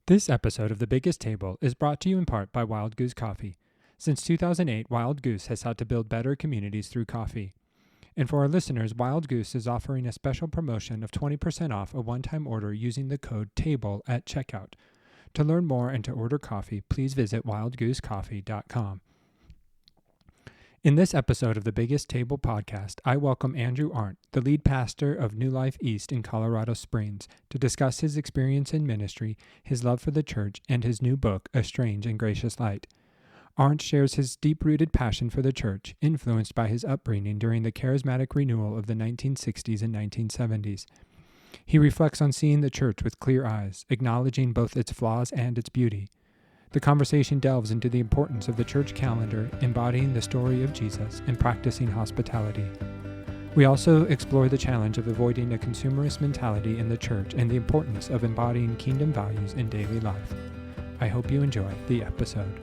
This episode of The Biggest Table is brought to you in part by Wild Goose Coffee. Since 2008, Wild Goose has sought to build better communities through coffee. And for our listeners, Wild Goose is offering a special promotion of 20% off a one-time order using the code TABLE at checkout. To learn more and to order coffee, please visit wildgoosecoffee.com. In this episode of the Biggest Table podcast, I welcome Andrew Arndt, the lead pastor of New Life East in Colorado Springs, to discuss his experience in ministry, his love for the church, and his new book, A Strange and Gracious Light. Arndt shares his deep-rooted passion for the church, influenced by his upbringing during the charismatic renewal of the 1960s and 1970s. He reflects on seeing the church with clear eyes, acknowledging both its flaws and its beauty. The conversation delves into the importance of the church calendar, embodying the story of Jesus, and practicing hospitality. We also explore the challenge of avoiding a consumerist mentality in the church and the importance of embodying kingdom values in daily life. I hope you enjoy the episode.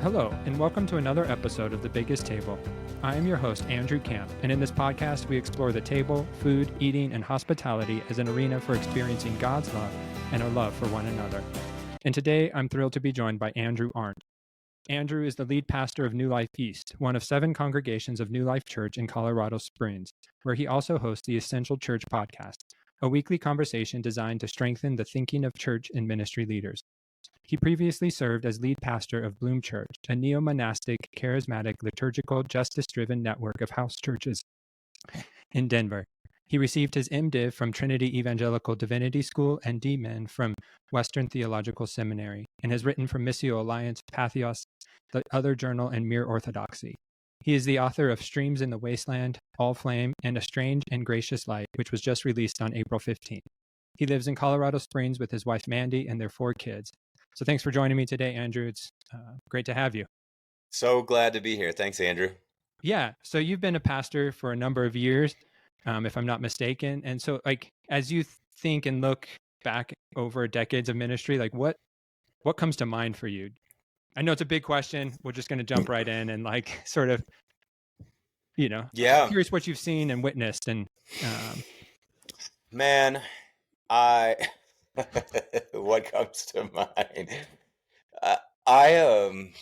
Hello, and welcome to another episode of The Biggest Table. I am your host, Andrew Camp, and in this podcast, we explore the table, food, eating, and hospitality as an arena for experiencing God's love and our love for one another. And today, I'm thrilled to be joined by Andrew Arndt. Andrew is the lead pastor of New Life East, one of 7 congregations of New Life Church in Colorado Springs, where he also hosts the Essential Church podcast, a weekly conversation designed to strengthen the thinking of church and ministry leaders. He previously served as lead pastor of Bloom Church, a neo-monastic, charismatic, liturgical, justice-driven network of house churches in Denver. He received his MDiv from Trinity Evangelical Divinity School and DMin from Western Theological Seminary, and has written for Missio Alliance, Patheos, The Other Journal, and Mere Orthodoxy. He is the author of Streams in the Wasteland, All Flame, and A Strange and Gracious Light, which was just released on April 15th. He lives in Colorado Springs with his wife Mandy and their 4 kids. So thanks for joining me today, Andrew. It's great to have you. So glad to be here. Thanks, Andrew. Yeah. So you've been a pastor for a number of years, if I'm not mistaken. And so, as you think and look back over decades of ministry, what comes to mind for you? I know it's a big question. We're just going to jump right in and sort of, curious what you've seen and witnessed. And man, what comes to mind? I am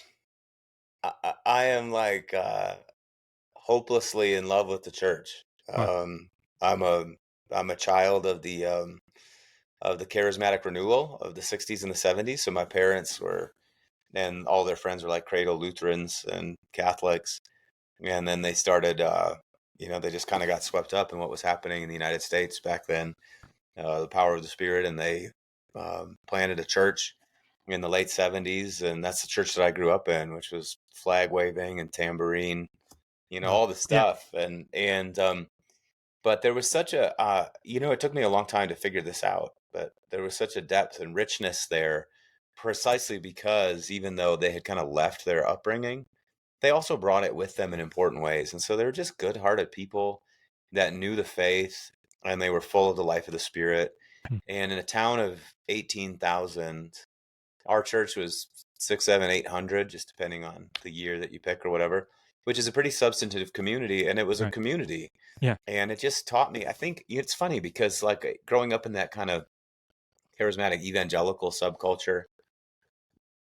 hopelessly in love with the church. I'm a child of the charismatic renewal of the 60s and the 70s. So my parents were, and all their friends were like cradle Lutherans and Catholics, and then they started, they just kind of got swept up in what was happening in the United States back then. The power of the Spirit, and they planted a church in the late 70s, and that's the church that I grew up in, which was flag waving and tambourine, all the stuff. Yeah. But there was such a, it took me a long time to figure this out, but there was such a depth and richness there, precisely because even though they had kind of left their upbringing, they also brought it with them in important ways. And so they were just good-hearted people that knew the faith, and they were full of the life of the Spirit. And in a town of 18,000, our church was 600, 700, 800, just depending on the year that you pick or whatever, which is a pretty substantive community. And it was a community. Yeah. And it just taught me, I think it's funny because growing up in that kind of charismatic evangelical subculture,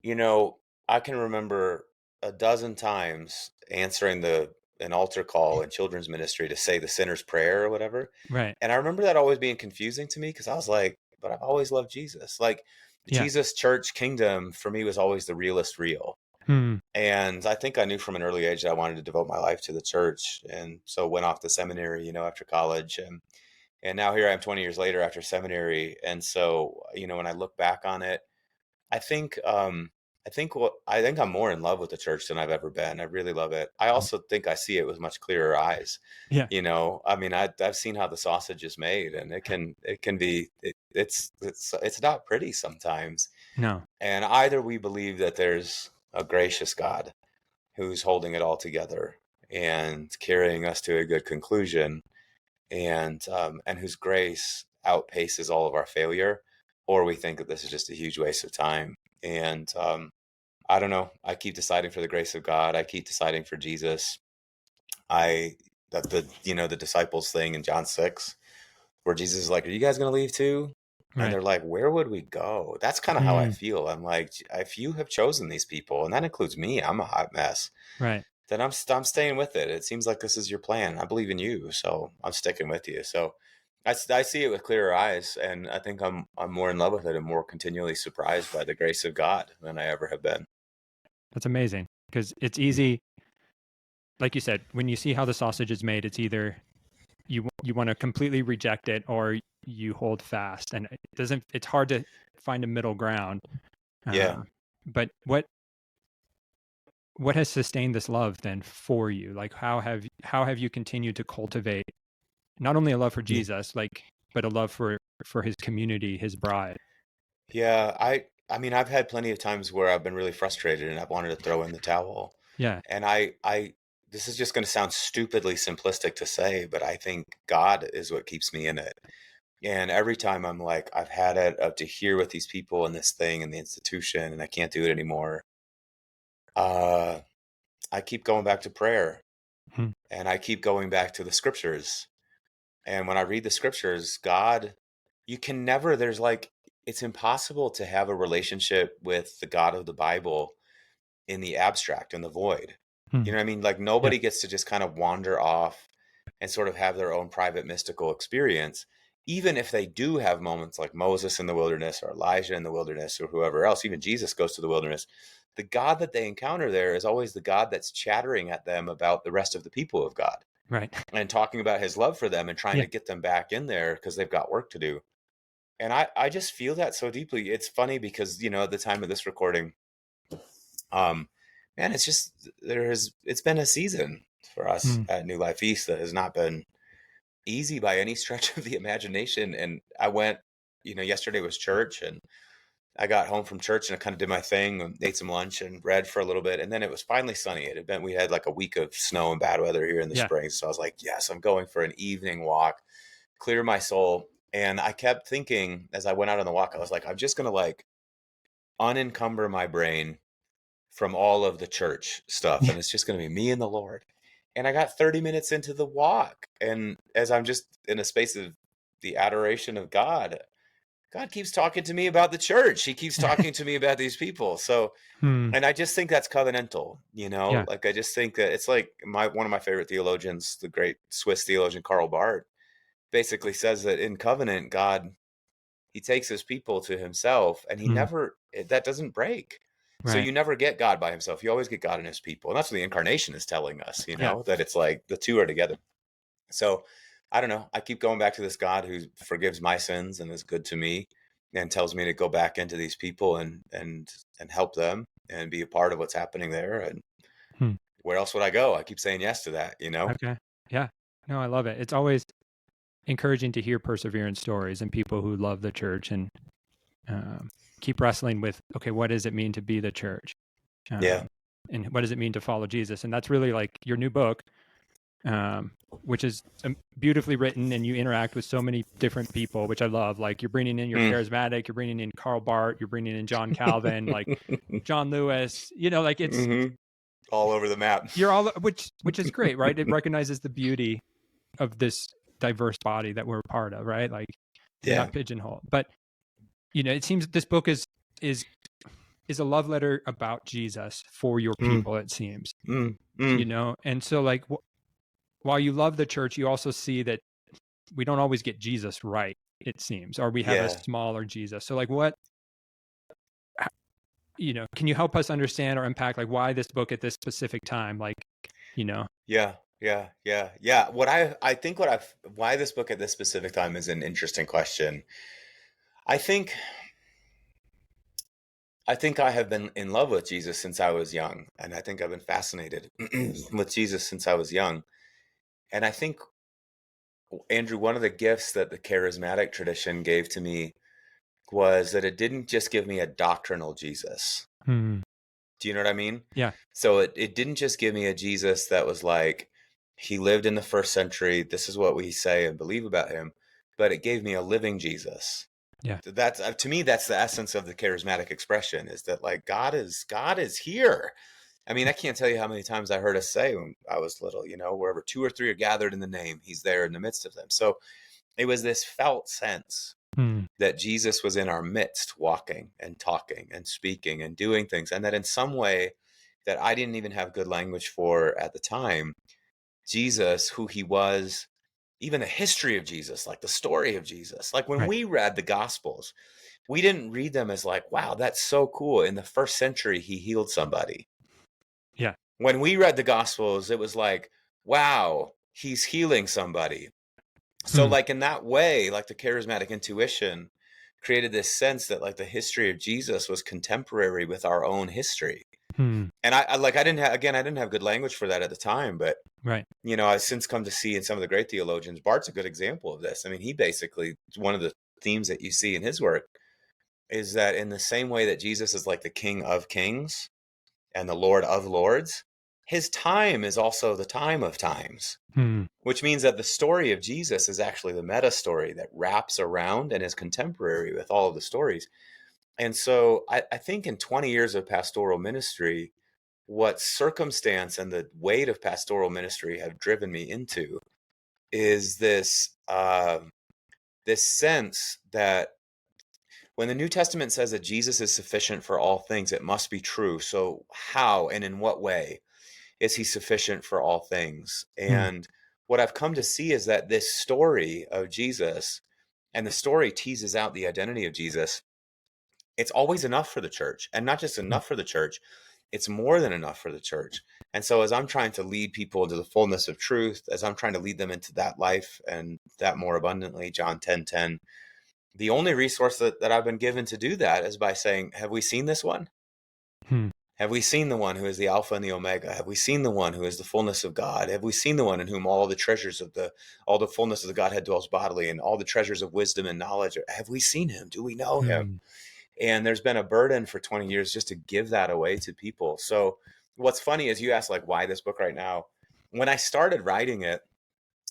I can remember a dozen times answering an altar call in children's ministry to say the sinner's prayer or whatever. Right. And I remember that always being confusing to me because I was like, but I've always loved Jesus. Jesus, church, kingdom for me was always the realest real. And I think I knew from an early age that I wanted to devote my life to the church. And so went off to seminary, after college. And now here I am 20 years later after seminary. And so, when I look back on it, I think I'm more in love with the church than I've ever been. I really love it. I also think I see it with much clearer eyes. Yeah. I've seen how the sausage is made, and it's not pretty sometimes. No. And either we believe that there's a gracious God who's holding it all together and carrying us to a good conclusion, and whose grace outpaces all of our failure, or we think that this is just a huge waste of time. And I don't know. I keep deciding for the grace of God. I keep deciding for Jesus. the disciples thing in John 6, where Jesus is like, "Are you guys going to leave too?" And Right. they're like, "Where would we go?" That's kind of how I Hmm. feel. I'm like, if you have chosen these people, and that includes me, I'm a hot mess, Right. then I'm staying with it. It seems like this is your plan. I believe in you, so I'm sticking with you. So I see it with clearer eyes, and I think I'm more in love with it and more continually surprised by the grace of God than I ever have been. That's amazing, because it's easy, like you said, when you see how the sausage is made, it's either you want to completely reject it or you hold fast, and it's hard to find a middle ground. Yeah, Um, but what has sustained this love then for you? Like how have you continued to cultivate not only a love for yeah, Jesus, like, but a love for his community, his bride? yeah. I mean, I've had plenty of times where I've been really frustrated and I've wanted to throw in the towel. Yeah. And I this is just going to sound stupidly simplistic to say, but I think God is what keeps me in it. And every time I'm like, I've had it up to here with these people and this thing and the institution, and I can't do it anymore. Uh, I keep going back to prayer, Hmm. and I keep going back to the scriptures. And when I read the scriptures, God, you can never, there's like, it's impossible to have a relationship with the God of the Bible in the abstract, in the void. Hmm. You know what I mean? Like Yeah. nobody gets to just kind of wander off and sort of have their own private mystical experience, even if they do have moments like Moses in the wilderness or Elijah in the wilderness or whoever else, even Jesus goes to the wilderness. The God that they encounter there is always the God that's chattering at them about the rest of the people of God Right. and talking about his love for them and trying Yeah. to get them back in there because they've got work to do. And I just feel that so deeply. It's funny because, at the time of this recording, um, man, it's been a season for us Hmm. at New Life East that has not been easy by any stretch of the imagination. And I went, yesterday was church, and I got home from church and I kind of did my thing and ate some lunch and read for a little bit. And then it was finally sunny. We had like a week of snow and bad weather here in the Yeah. spring. So I was like, yes, I'm going for an evening walk, clear my soul. And I kept thinking as I went out on the walk, I was like, I'm just going to like unencumber my brain from all of the church stuff. And it's just going to be me and the Lord. And I got 30 minutes into the walk. And as I'm just in a space of the adoration of God, God keeps talking to me about the church. He keeps talking to me about these people. So, Hmm. and I just think that's covenantal, Yeah. like I just think that it's like one of my favorite theologians, the great Swiss theologian Karl Barth, basically says that in covenant, God, he takes his people to himself and Hmm. that doesn't break. So Right. you never get God by himself. You always get God and his people. And that's what the incarnation is telling us, Yeah. that it's like the two are together. So I don't know. I keep going back to this God who forgives my sins and is good to me and tells me to go back into these people and help them and be a part of what's happening there. And Hmm. where else would I go? I keep saying yes to that. Okay. Yeah. No, I love it. It's always encouraging to hear perseverance stories and people who love the church and um, keep wrestling with, okay, what does it mean to be the church? Yeah. Um, and what does it mean to follow Jesus? And that's really like your new book, which is beautifully written, and you interact with so many different people, which I love. Like you're bringing in your Mm. charismatic, you're bringing in Karl Barth, you're bringing in John Calvin, like John Lewis. Like it's Hmm. All over the map. you're all which is great, right? It recognizes the beauty of this diverse body that we're a part of, right? Like you're Yeah. not pigeonholed, but it seems this book is is a love letter about Jesus for your Mm, people. It seems, mm, mm. and so like while you love the church, you also see that we don't always get Jesus right. It seems, or we have a Yeah. smaller Jesus. So like can you help us understand or unpack like why this book at this specific time? Like, you know, Yeah. Yeah. Yeah. Yeah. I think why this book at this specific time is an interesting question. I think I think I have been in love with Jesus since I was young, and I think I've been fascinated with Jesus since I was young. And I think, Andrew, one of the gifts that the charismatic tradition gave to me was that it didn't just give me a doctrinal Jesus. hmm, Do you know what I mean? yeah, So it didn't just give me a Jesus that was like, he lived in the first century. This is what we say and believe about him. But it gave me a living Jesus. yeah, That's to me, that's the essence of the charismatic expression, is that like God is here. I mean, I can't tell you how many times I heard us say when I was little, wherever two or three are gathered in the name, he's there in the midst of them. So it was this felt sense Hmm. that Jesus was in our midst, walking and talking and speaking and doing things. And that in some way that I didn't even have good language for at the time, Jesus, who he was, even the history of Jesus, like the story of Jesus. Like when Right. we read the Gospels, we didn't read them as like, wow, that's so cool. In the first century, he healed somebody. Yeah. When we read the Gospels, it was like, wow, he's healing somebody. So Hmm. like in that way, like the charismatic intuition created this sense that like the history of Jesus was contemporary with our own history. Hmm. And I didn't have good language for that at the time, but Right. I've since come to see in some of the great theologians, Barth's a good example of this. I mean, he basically, one of the themes that you see in his work is that in the same way that Jesus is like the King of Kings and the Lord of Lords, his time is also the time of times, Hmm. which means that the story of Jesus is actually the meta story that wraps around and is contemporary with all of the stories. And so I think in 20 years of pastoral ministry, what circumstance and the weight of pastoral ministry have driven me into is this sense that when the New Testament says that Jesus is sufficient for all things, it must be true. So how and in what way is he sufficient for all things? Hmm. And what I've come to see is that this story of Jesus, and the story teases out the identity of Jesus, it's always enough for the church, and not just Hmm. enough for the church, it's more than enough for the church. And so as I'm trying to lead people into the fullness of truth, as I'm trying to lead them into that life and that more abundantly, John 10:10, the only resource that I've been given to do that is by saying, have we seen this one? Hmm. Have we seen the one who is the Alpha and the Omega? Have we seen the one who is the fullness of God? Have we seen the one in whom all the treasures of all the fullness of the Godhead dwells bodily, and all the treasures of wisdom and knowledge? Have we seen him? Do we know him? Hmm. And there's been a burden for 20 years just to give that away to people. So what's funny is you asked like, why this book right now? When I started writing it,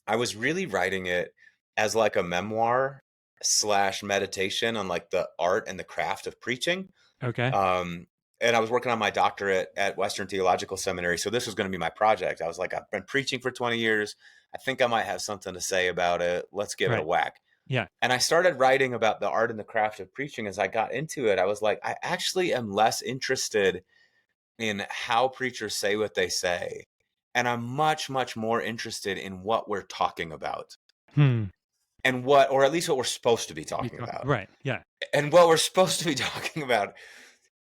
I was really writing it as like a memoir slash meditation on like the art and the craft of preaching. Okay. Um, and I was working on my doctorate at Western Theological Seminary. So this was going to be my project. I was like, I've been preaching for 20 years. I think I might have something to say about it. Let's give it a Right. whack. Yeah. And I started writing about the art and the craft of preaching. As I got into it, I was like, I actually am less interested in how preachers say what they say. And I'm much, much more interested in what we're talking about, Hmm. and or at least what we're supposed to be talking about. Right. Yeah. And what we're supposed to be talking about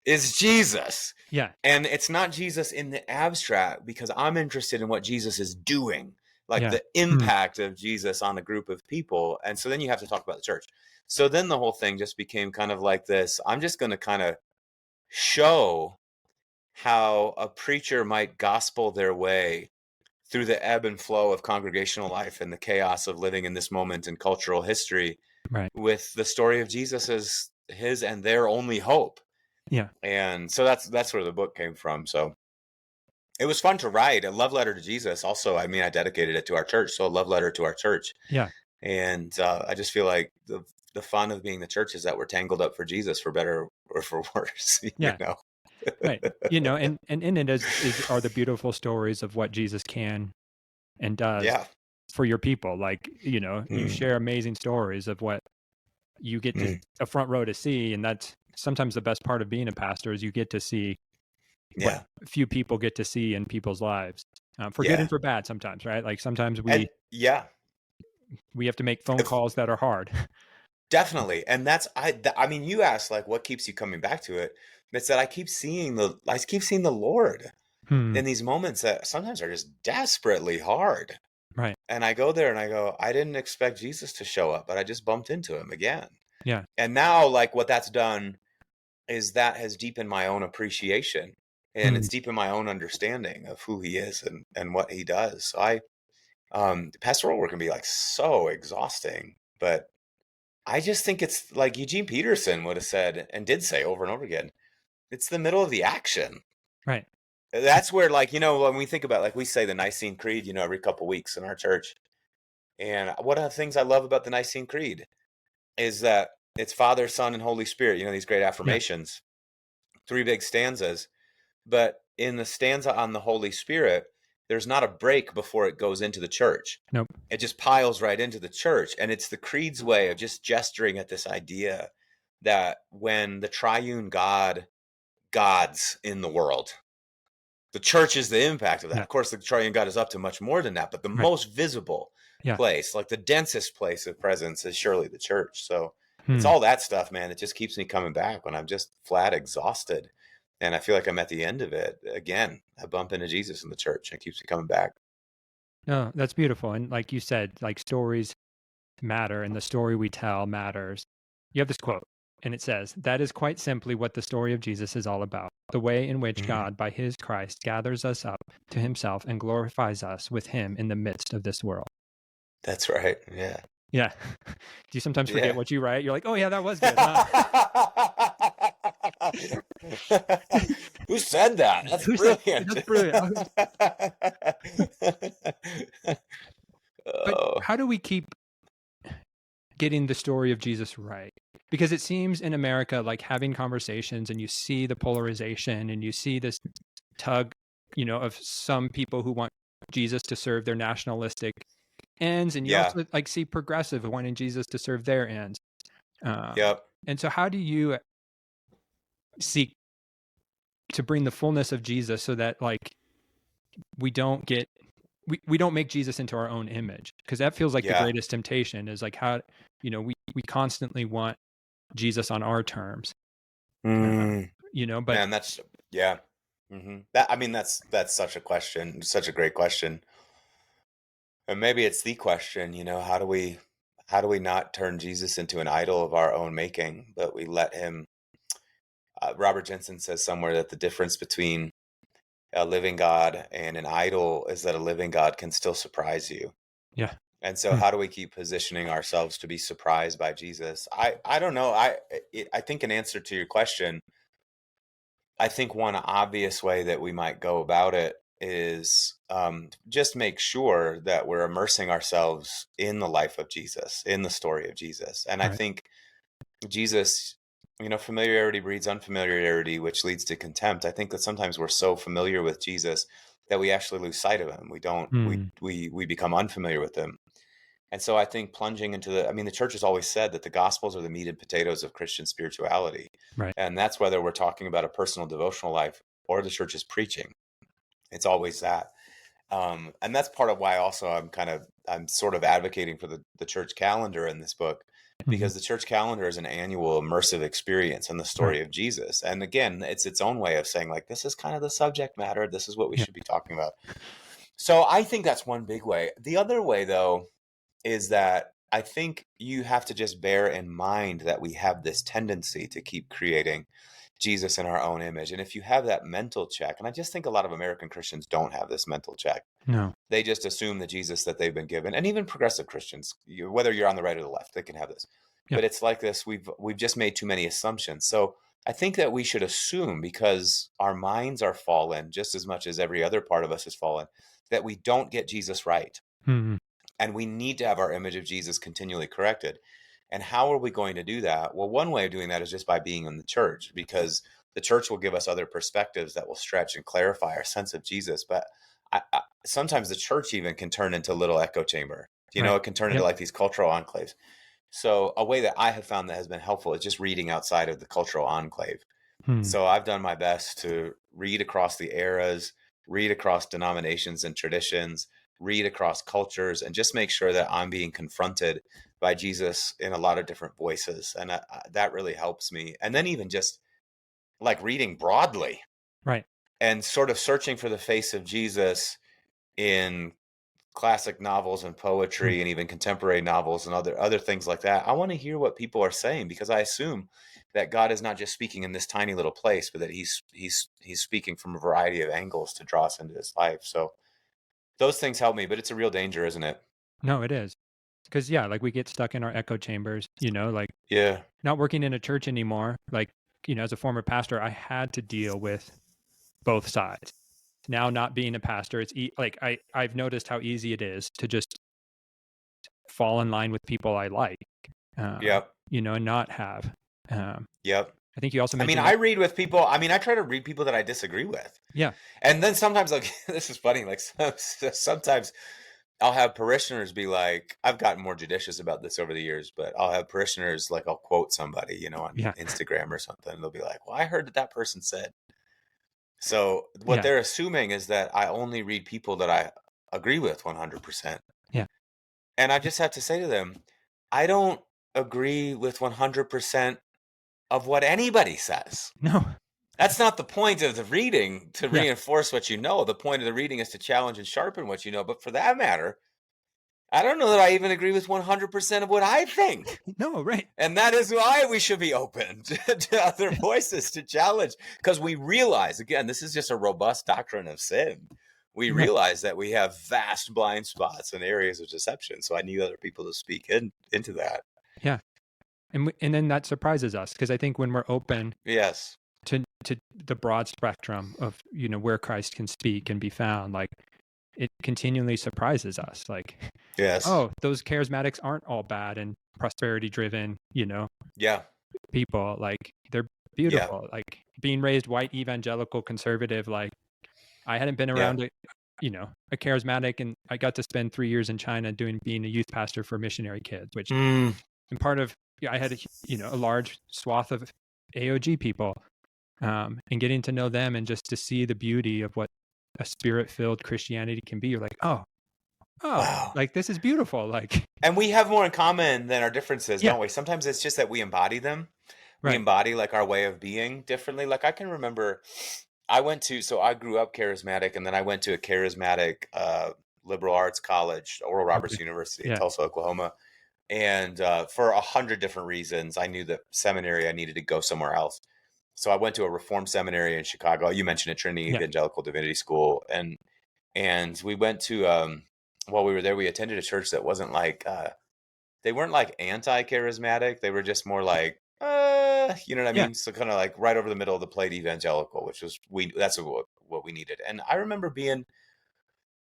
is Jesus. Yeah. And it's not Jesus in the abstract, because I'm interested in what Jesus is doing, like Yeah. the Hmm. impact of Jesus on a group of people. And so then you have to talk about the church. So then the whole thing just became kind of like this. I'm just going to kind of show how a preacher might gospel their way through the ebb and flow of congregational life and the chaos of living in this moment in cultural history, Right. with the story of Jesus as his and their only hope. Yeah. And so that's where the book came from. So it was fun to write. A love letter to Jesus. Also, I mean, I dedicated it to our church, so a love letter to our church. Yeah. And I just feel like the fun of being the church is that we're tangled up for Jesus, for better or for worse. Yeah. Right. And in it are the beautiful stories of what Jesus can and does Yeah. for your people. Like, you Mm, share amazing stories of what you get to mm, a front row to see. And that's sometimes the best part of being a pastor is you get to see what yeah. few people get to see in people's lives, for good Yeah. and for bad sometimes, right? Like sometimes And yeah, we have to make phone if- calls that are hard. definitely. And I mean, you asked like, what keeps you coming back to it? It's that I keep seeing the Lord Hmm. in these moments that sometimes are just desperately hard. Right. And I go there and I go, I didn't expect Jesus to show up, but I just bumped into him again. Yeah. And now, like, what that's done is that has deepened my own appreciation, and Hmm. it's deepened my own understanding of who he is and what he does. So pastoral work can be like so exhausting, but I just think it's like Eugene Peterson would have said and did say over and over again, it's the middle of the action. Right. That's where, like, when we think about, like, we say the Nicene Creed, every couple weeks in our church. And one of the things I love about the Nicene Creed is that it's Father, Son, and Holy Spirit, these great Yeah. affirmations, three big stanzas. But in the stanza on the Holy Spirit, there's not a break before it goes into the church. Nope. It just piles right into the church. And it's the creed's way of just gesturing at this idea that when the triune God's in the world, the church is the impact of that. Yeah. Of course, the triune God is up to much more than that, but the Right. most visible Yeah. place, like the densest place of presence, is surely the church. So it's Hmm. all that stuff, man. It just keeps me coming back when I'm just flat exhausted. And I feel like I'm at the end of it. Again, I bump into Jesus in the church and it keeps me coming back. No, that's beautiful. And like you said, like stories matter and the story we tell matters. You have this quote, and it says, "That is quite simply what the story of Jesus is all about. The way in which God, by his Christ, gathers us up to himself and glorifies us with him in the midst of this world." That's right. Yeah. Yeah. Do you sometimes forget Yeah. what you write? You're like, oh, yeah, that was good. Huh? Who said that? That's Who said- brilliant. That's brilliant. But Oh, how do we keep getting the story of Jesus right? Because it seems in America, like having conversations and you see the polarization and you see this tug, of some people who want Jesus to serve their nationalistic ends, and you yeah. also like see progressive wanting Jesus to serve their ends. Yep. And so how do you seek to bring the fullness of Jesus so that like we don't get we don't make Jesus into our own image? Because that feels like the Yeah. greatest temptation is like how we constantly want Jesus on our terms. But Man, that's yeah. That's such a question, such a great question. And maybe it's the question, how do we not turn Jesus into an idol of our own making, but we let him. Robert Jensen says somewhere that the difference between a living God and an idol is that a living God can still surprise you. Yeah. And so how do we keep positioning ourselves to be surprised by Jesus? I don't know. I think an answer to your question, I think one obvious way that we might go about it is just make sure that we're immersing ourselves in the life of Jesus, in the story of Jesus. And I Right. think Jesus, familiarity breeds unfamiliarity, which leads to contempt. I think that sometimes we're so familiar with Jesus that we actually lose sight of him. We don't, we become unfamiliar with him. And so I think plunging into the church has always said that the gospels are the meat and potatoes of Christian spirituality. Right. And that's whether we're talking about a personal devotional life or the church's preaching. It's always that. And that's part of why also I'm sort of advocating for the church calendar in this book, because the church calendar is an annual immersive experience in the story of Jesus. And again, it's its own way of saying like, this is kind of the subject matter. This is what we should be talking about. So I think that's one big way. The other way though, is that I think you have to just bear in mind that we have this tendency to keep creating Jesus in our own image. And if you have that mental check, and I just think a lot of American Christians don't have this mental check. No. They just assume the Jesus that they've been given, and even progressive Christians, whether you're on the right or the left, they can have this. Yep. But it's like this, we've just made too many assumptions. So I think that we should assume, because our minds are fallen just as much as every other part of us is fallen, that we don't get Jesus right. And we need to have our image of Jesus continually corrected. And how are we going to do that? Well, one way of doing that is just by being in the church, because the church will give us other perspectives that will stretch and clarify our sense of Jesus. But sometimes the church even can turn into a little echo chamber. It can turn into like these cultural enclaves. So a way that I have found that has been helpful is just reading outside of the cultural enclave. So I've done my best to read across the eras, read across denominations and traditions, read across cultures, and just make sure that I'm being confronted by Jesus in a lot of different voices. And that really helps me. And then even just like reading broadly. Right. And sort of searching for the face of Jesus in classic novels and poetry and even contemporary novels and other things like that. I want to hear what people are saying, because I assume that God is not just speaking in this tiny little place, but that he's speaking from a variety of angles to draw us into his life. So those things help me, but it's a real danger, isn't it? No, it is. Because like we get stuck in our echo chambers, like not working in a church anymore. Like, as a former pastor, I had to deal with both sides. Now, not being a pastor, it's like I've noticed how easy it is to just fall in line with people I like, and not have. I think you also I mean, mentioned I that. read with people. I mean, I try to read people that I disagree with. Yeah. And then sometimes, like, this is funny. Like, sometimes I'll have parishioners be like, I've gotten more judicious about this over the years, but I'll have parishioners, like, I'll quote somebody, you know, on Yeah. Instagram or something. And they'll be like, well, I heard that person said. So what Yeah. they're assuming is that I only read people that I agree with 100%. Yeah. And I just have to say to them, I don't agree with 100% of what anybody says. No. That's not the point of the reading, to Yeah. reinforce what you know. The point of the reading is to challenge and sharpen what you know. But for that matter, I don't know that I even agree with 100% of what I think. No, right. And that is why we should be open to other voices to challenge, because we realize, again, this is just a robust doctrine of sin. We Right. realize that we have vast blind spots and areas of deception. So I need other people to speak into that. Yeah. And then that surprises us, because I think when we're open Yes. to the broad spectrum of, you know, where Christ can speak and be found, like, it continually surprises us. Like, Yes. oh, those charismatics aren't all bad and prosperity driven, you know, Yeah. people. Like, they're Yeah. beautiful. Like, being raised white, evangelical, conservative, like, I hadn't been Yeah. around a charismatic, and I got to spend 3 years in China being a youth pastor for missionary kids, which, Mm. and part of, I had a large swath of AOG people, and getting to know them and just to see the beauty of what a spirit-filled Christianity can be. You're like, oh, Wow. like, this is beautiful. Like, And we have more in common than our differences, yeah, don't we? Sometimes it's just that we embody them. We right, embody, like, our way of being differently. Like, I can remember so I grew up charismatic, and then I went to a charismatic liberal arts college, Oral okay, Roberts University in yeah, Tulsa, Oklahoma. And for 100 different reasons, I knew that seminary, I needed to go somewhere else. So I went to a reformed seminary in Chicago. You mentioned it, Trinity yeah, Evangelical Divinity School. And we went to, while we were there, we attended a church that wasn't like, they weren't like anti-charismatic. They were just more like, you know what I yeah, mean? So kind of like right over the middle of the plate evangelical, which was, that's what we needed. And I remember being,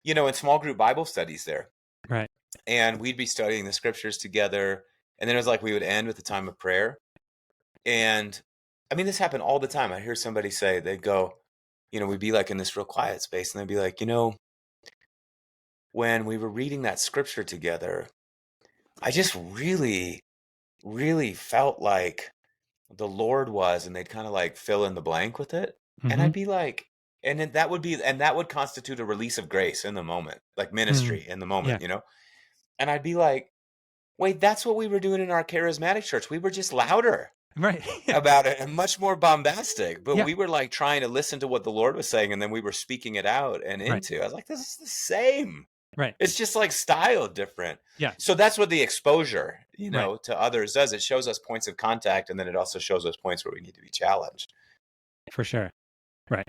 you know, in small group Bible studies there, right, and we'd be studying the scriptures together. And then it was like we would end with a time of prayer. And I mean, this happened all the time. I hear somebody say, they'd go, you know, we'd be like in this real quiet space, and they'd be like, you know, when we were reading that scripture together, I just really, really felt like the Lord was, and they'd kind of like fill in the blank with it. And mm-hmm, I'd be like, and then that would constitute a release of grace in the moment, like mm, ministry in the yeah, moment, you know? And I'd be like, wait, that's what we were doing in our charismatic church. We were just louder right, yeah, about it and much more bombastic, but yeah, we were like trying to listen to what the Lord was saying, and then we were speaking it out and right, into. I was like, this is the same. right, It's just like style different. yeah, So that's what the exposure, you right, know, to others does. It shows us points of contact, and then it also shows us points where we need to be challenged. for sure, right.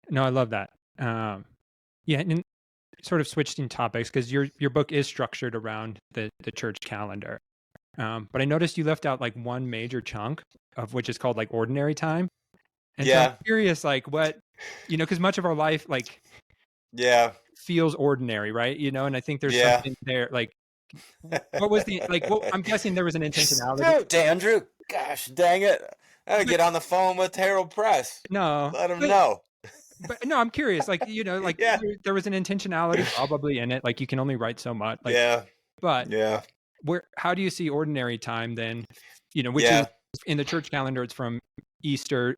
No, I love that. Yeah, and sort of switching topics, because your book is structured around the church calendar. But I noticed you left out like one major chunk of which is called like ordinary time. And so I'm Yeah. curious, like, what, because much of our life like Yeah. feels ordinary, right? And I think there's Yeah. something there. Like, what was the like? What, I'm guessing there was an intentionality. Shoot, Andrew. Gosh dang it. I gotta But get on the phone with Harold Press. no, Let him but know. but no, I'm curious. Like, like Yeah. there was an intentionality probably in it. Like, you can only write so much. Like, Yeah. but Yeah. how do you see ordinary time then? Which is Yeah. in the church calendar, it's from Easter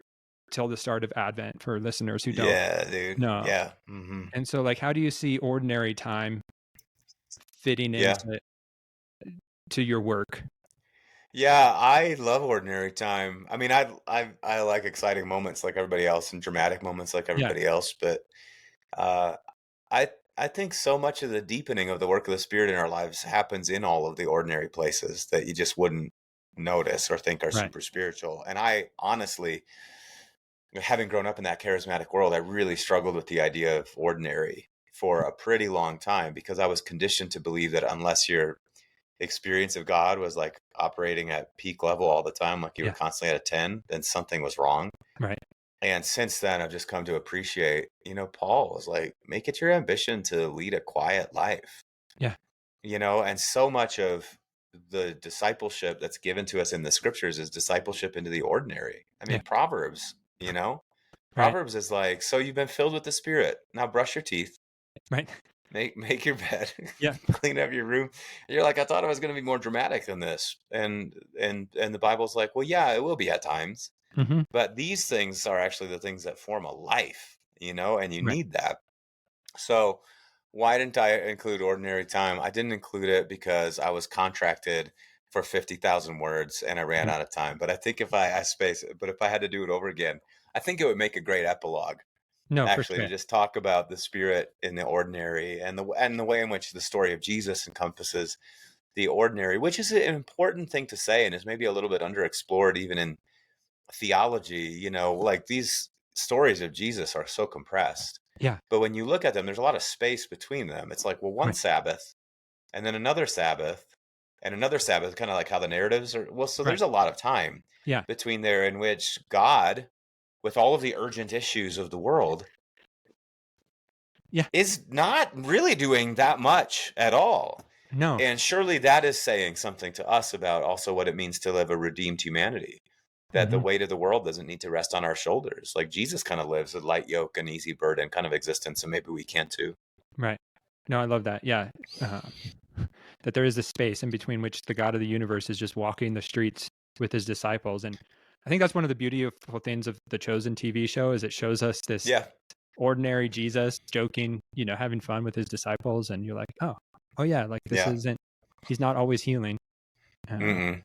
till the start of Advent for listeners who don't Yeah, dude. know. Yeah. Hmm. And so, like, how do you see ordinary time fitting Yeah. into your work? Yeah, I love ordinary time. I mean, I like exciting moments like everybody else, and dramatic moments like Yeah, everybody else, but uh I think so much of the deepening of the work of the Spirit in our lives happens in all of the ordinary places that you just wouldn't notice or think are right. super spiritual. And I honestly, having grown up in that charismatic world, I really struggled with the idea of ordinary for a pretty long time, because I was conditioned to believe that unless your experience of God was like operating at peak level all the time, like you were Yeah, constantly at a 10, then something was wrong. right. And since then, I've just come to appreciate, Paul was like, make it your ambition to lead a quiet life, Yeah, and so much of the discipleship that's given to us in the scriptures is discipleship into the ordinary. I mean, Yeah. Proverbs, you know, Right. Proverbs is like, so you've been filled with the Spirit. Now brush your teeth, Right. make your bed, Yeah. clean up your room. And you're like, I thought it was going to be more dramatic than this. And the Bible's like, well, yeah, it will be at times, Mm-hmm. but these things are actually the things that form a life, and you Right. need that. So why didn't I include ordinary time? I didn't include it because I was contracted for 50,000 words and I ran Mhm. out of time. But I think if I space it, but if I had to do it over again, I think it would make a great epilogue, No, for actually, to sure. just talk about the spirit in the ordinary and the way in which the story of Jesus encompasses the ordinary, which is an important thing to say and is maybe a little bit underexplored even in theology. Like these stories of Jesus are so compressed. Yeah. But when you look at them, there's a lot of space between them. It's like, well, one Right. Sabbath and then another Sabbath and another Sabbath, kind of like how the narratives are. Well, so Right. there's a lot of time Yeah. between there in which God, with all of the urgent issues of the world, Yeah. is not really doing that much at all. No. And surely that is saying something to us about also what it means to live a redeemed humanity. That the Mm-hmm. weight of the world doesn't need to rest on our shoulders. Like Jesus kind of lives a light yoke and easy burden kind of existence, and maybe we can too. Right. No, I love that. Yeah. Uh, that there is a space in between which the God of the universe is just walking the streets with his disciples. And I think that's one of the beautiful things of the Chosen TV show is it shows us this Yeah, ordinary Jesus joking, having fun with his disciples. And you're like, oh yeah, like this yeah, isn't, he's not always healing. mm-mm.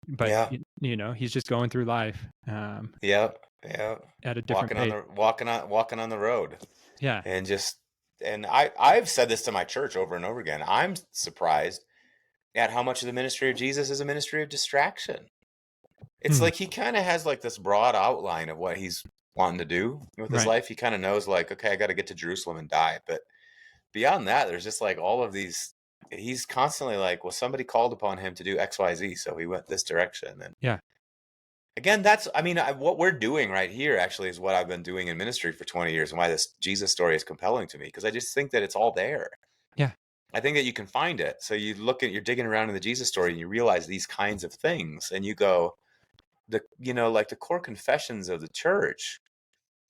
But Yeah, he's just going through life yep, yeah. at a different Walking on pace. the walking on the road, Yeah. and I've said this to my church over and over again. I'm surprised at how much of the ministry of Jesus is a ministry of distraction. It's Hmm. like he kind of has like this broad outline of what he's wanting to do with his Right. life. He kind of knows like, okay, I got to get to Jerusalem and die. But beyond that, there's just like all of these. He's constantly like, well, somebody called upon him to do X, Y, Z, so he went this direction. And Yeah. again, what we're doing right here actually is what I've been doing in ministry for 20 years, and why this Jesus story is compelling to me, because I just think that it's all there. Yeah. I think that you can find it. So you're digging around in the Jesus story and you realize these kinds of things, and you go, like the core confessions of the church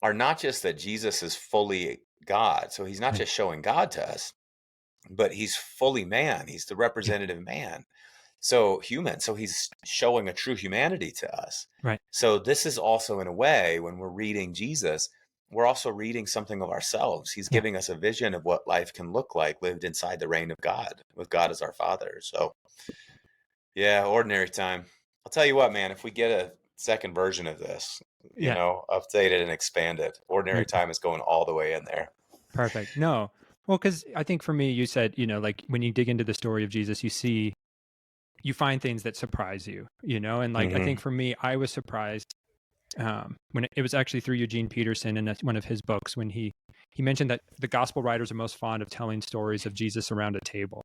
are not just that Jesus is fully God. So he's not Right. just showing God to us, but he's fully man. He's the Yeah. representative man. So human. So he's showing a true humanity to us. Right. So this is also, in a way, when we're reading Jesus, we're also reading something of ourselves. He's Yeah. giving us a vision of what life can look like lived inside the reign of God, with God as our Father. So yeah, ordinary time. I'll tell you what, man, if we get a second version of this, Yeah. updated and expanded, ordinary Okay. time is going all the way in there. Perfect. No. Well, because I think for me, you said, like when you dig into the story of Jesus, you find things that surprise you, and like I Hmm. think for me, I was surprised when it was actually through Eugene Peterson in one of his books when he mentioned that the gospel writers are most fond of telling stories of Jesus around a table,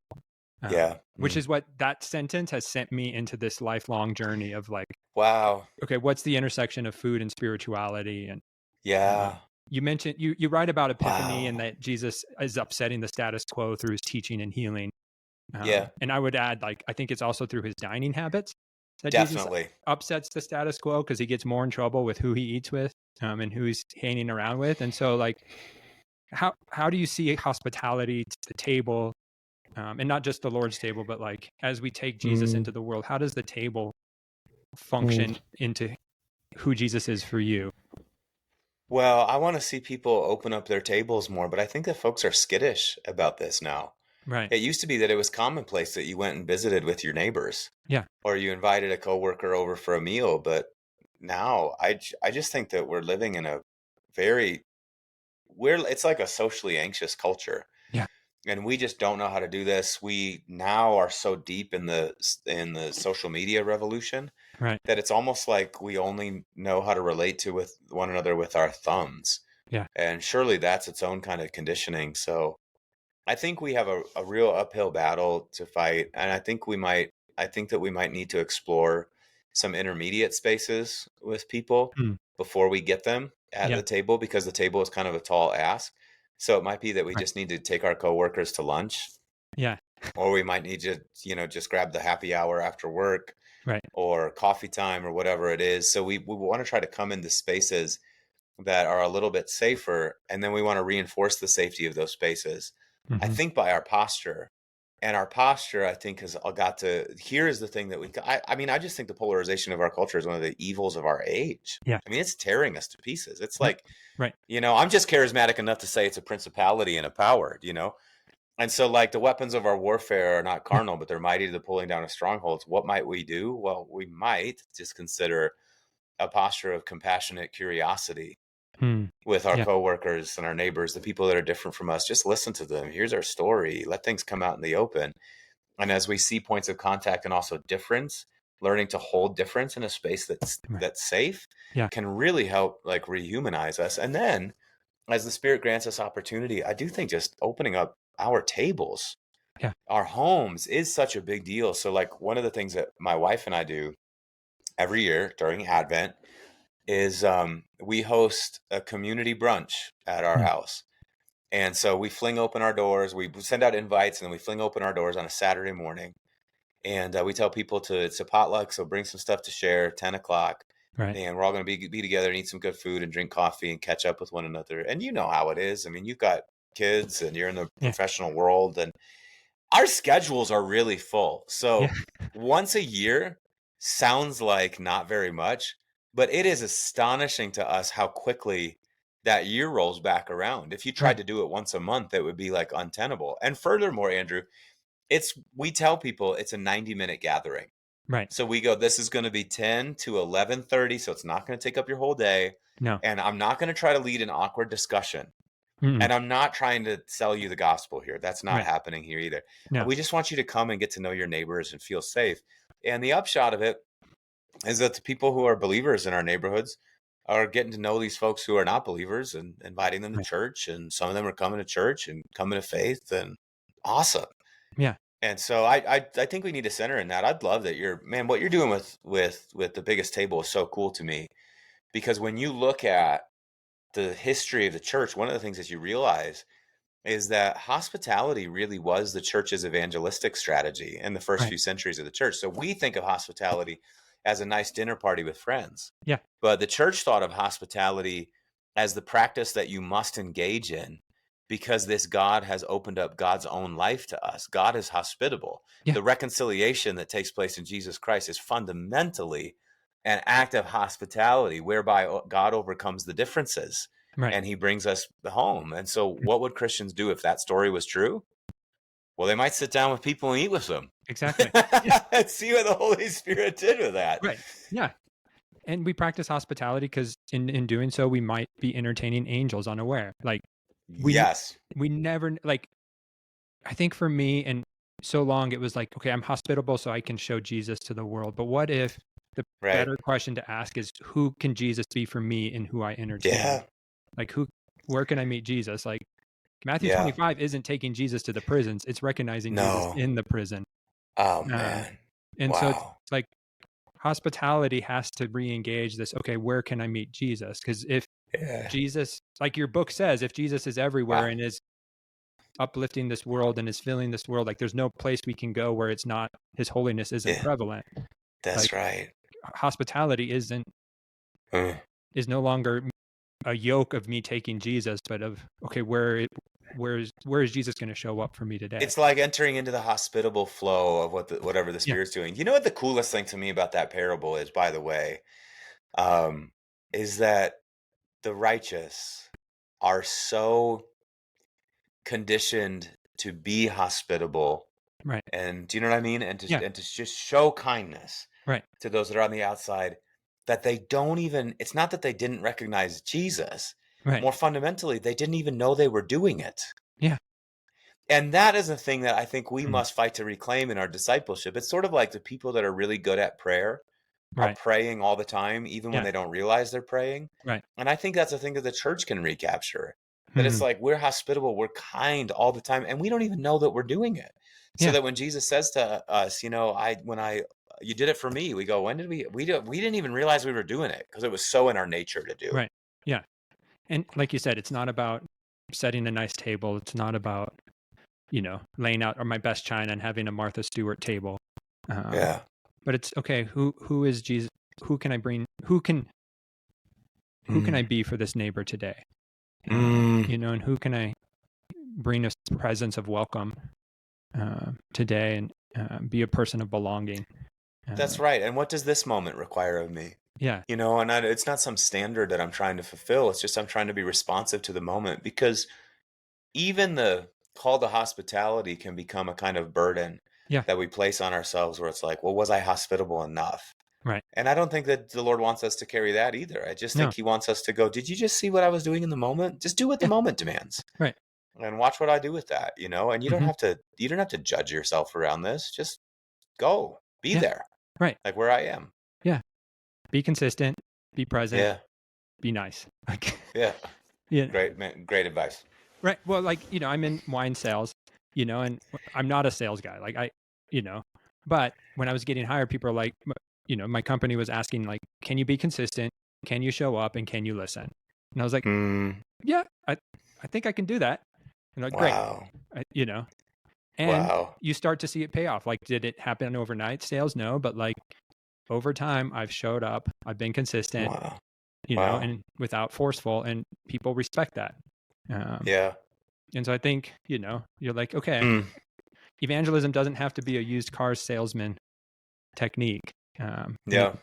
Yeah. which is what that sentence has sent me into this lifelong journey of like, Wow. okay, what's the intersection of food and spirituality? And Yeah. you mentioned you write about Epiphany and Wow. that Jesus is upsetting the status quo through his teaching and healing. Yeah, And I would add, like, I think it's also through his dining habits that Jesus definitely. upsets the status quo because he gets more in trouble with who he eats with and who he's hanging around with. And so, like, how do you see hospitality to the table, and not just the Lord's table, but like as we take Jesus Mm, into the world, how does the table mm. function into who Jesus is for you? Well, I want to see people open up their tables more, but I think that folks are skittish about this now. Right. It used to be that it was commonplace that you went and visited with your neighbors Yeah. or you invited a coworker over for a meal, but now I just think that we're living in a very it's like a socially anxious culture, Yeah. and we just don't know how to do this. We now are so deep in the social media revolution Right. that it's almost like we only know how to relate to with one another with our thumbs. Yeah. And surely that's its own kind of conditioning. So I think we have a real uphill battle to fight. And I think that we might need to explore some intermediate spaces with people Mm. before we get them at Yeah. the table, because the table is kind of a tall ask. So it might be that we Right. just need to take our coworkers to lunch Yeah. or we might need to, just grab the happy hour after work Right. or coffee time or whatever it is. So we want to try to come into spaces that are a little bit safer, and then we want to reinforce the safety of those spaces. I Hmm. think by our posture. And our posture, I think, has got to. Here is the thing that I mean, I just think the polarization of our culture is one of the evils of our age. Yeah. I mean, it's tearing us to pieces. It's Yep. like, Right. I'm just charismatic enough to say it's a principality and a power. And so, like, the weapons of our warfare are not Yeah. carnal, but they're mighty to the pulling down of strongholds. What might we do? Well, we might just consider a posture of compassionate curiosity Hmm. with our Yeah. coworkers and our neighbors, the people that are different from us. Just listen to them. Here's our story. Let things come out in the open. And as we see points of contact and also difference, learning to hold difference in a space Right. that's safe Yeah. can really help, like, rehumanize us. And then as the Spirit grants us opportunity, I do think just opening up our tables, Yeah. our homes, is such a big deal. So, like, one of the things that my wife and I do every year during Advent is we host a community brunch at our Hmm. house. And so we fling open our doors, we send out invites, and then we fling open our doors on a Saturday morning. And we tell people it's a potluck, so bring some stuff to share, 10 o'clock. Right. And we're all going to be together and eat some good food and drink coffee and catch up with one another. And you know how it is. I mean, you've got kids and you're in the Yeah. professional world, and our schedules are really full. Yeah. So once a year sounds like not very much, but it is astonishing to us how quickly that year rolls back around. If you tried Right. to do it once a month, it would be like untenable. And furthermore, Andrew, we tell people it's a 90-minute gathering. Right. So we go, this is going to be 10 to 11:30, so it's not going to take up your whole day. No. And I'm not going to try to lead an awkward discussion. Mm-mm. And I'm not trying to sell you the gospel here. That's not Right. happening here either. No. We just want you to come and get to know your neighbors and feel safe. And the upshot of it is that the people who are believers in our neighborhoods are getting to know these folks who are not believers and inviting them to Right. church. And some of them are coming to church and coming to faith, and awesome. Yeah. And so I think we need to center in that. I'd love that what you're doing with the biggest table is so cool to me, because when you look at the history of the church, one of the things that you realize is that hospitality really was the church's evangelistic strategy in the first Right. few centuries of the church. So we think of hospitality as a nice dinner party with friends, Yeah. but the church thought of hospitality as the practice that you must engage in, because this God has opened up God's own life to us. God is hospitable. Yeah. The reconciliation that takes place in Jesus Christ is fundamentally an act of hospitality whereby God overcomes the differences Right. and he brings us home. And so what would Christians do if that story was true? Well, they might sit down with people and eat with them. Exactly. Yeah. And see what the Holy Spirit did with that. Right. Yeah. And we practice hospitality because in doing so, we might be entertaining angels unaware. Like Yes. we never, like, I think for me, and so long it was like, okay, I'm hospitable so I can show Jesus to the world. But what if the Right. better question to ask is, who can Jesus be for me and who I entertain? Yeah. Like, where can I meet Jesus? Like, Matthew Yeah. 25 isn't taking Jesus to the prisons, it's recognizing Jesus No. in the prison. Oh, Um, man. and so it's Wow. like hospitality has to re-engage this, okay, where can I meet Jesus? Because if Yeah. Jesus, like your book says, if Jesus is everywhere Wow. and is uplifting this world and is filling this world, like there's no place we can go where it's not, his holiness isn't Yeah. prevalent. That's Like right. hospitality Uh, is no longer a yoke of me taking Jesus, but of, okay, where is Jesus going to show up for me today? It's like entering into the hospitable flow of whatever the Yeah. Spirit's doing. You know what the coolest thing to me about that parable is, by the way, um, is that the righteous are so conditioned to be hospitable, Right. and do you know what I mean? Yeah. And to just show kindness Right. to those that are on the outside, that they don't even. It's not that they didn't recognize Jesus. Right. More fundamentally, they didn't even know they were doing it. Yeah. And that is a thing that I think we Mm. must fight to reclaim in our discipleship. It's sort of like the people that are really good at prayer are Right. praying all the time, even when Yeah. they don't realize they're praying. Right. And I think that's a thing that the church can recapture. That it's Mm. like we're hospitable, we're kind all the time, and we don't even know that we're doing it. So Yeah. that when Jesus says to us, you did it for me, we go, when did we didn't even realize we were doing it because it was so in our nature to do. Right. Yeah. And like you said, it's not about setting a nice table. It's not about laying out my best china and having a Martha Stewart table. Yeah. But it's okay. Who is Jesus? Who can I bring? Who can I be for this neighbor today? And who can I bring a presence of welcome today, and be a person of belonging? That's right. And what does this moment require of me? Yeah. And it's not some standard that I'm trying to fulfill. It's just I'm trying to be responsive to the moment, because even the call to hospitality can become a kind of burden Yeah. that we place on ourselves, where it's like, well, was I hospitable enough? Right. And I don't think that the Lord wants us to carry that either. I just think he wants us to go, did you just see what I was doing in the moment? Just do what the moment demands. Right. And watch what I do with that, and you don't have to judge yourself around this. Just go, be there. Right. Like where I am. Yeah. Be consistent, be present, Yeah. be nice. Yeah. Yeah. Great, man. Great advice. Right. Well, I'm in wine sales, and I'm not a sales guy. But when I was getting hired, people are like, my company was asking, like, can you be consistent? Can you show up? And can you listen? And I was like, yeah, I think I can do that. And like, Wow. great. And Wow. you start to see it pay off. Like, did it happen overnight? Sales? No. But like over time, I've showed up, I've been consistent, Wow. and without forceful, and people respect that. Yeah. And so I think, you're like, okay, evangelism doesn't have to be a used car salesman technique. Yeah.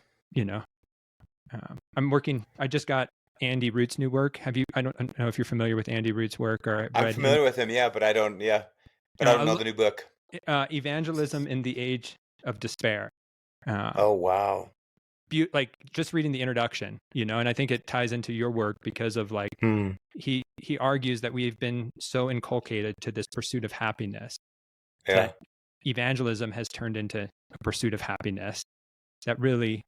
I just got Andy Root's new work. I don't know if you're familiar with Andy Root's work, or I'm read familiar him. with him. Yeah, but I don't know the new book. Evangelism in the Age of Despair. Oh, wow. Like just reading the introduction, and I think it ties into your work because of like, he argues that we've been so inculcated to this pursuit of happiness that evangelism has turned into a pursuit of happiness. That really,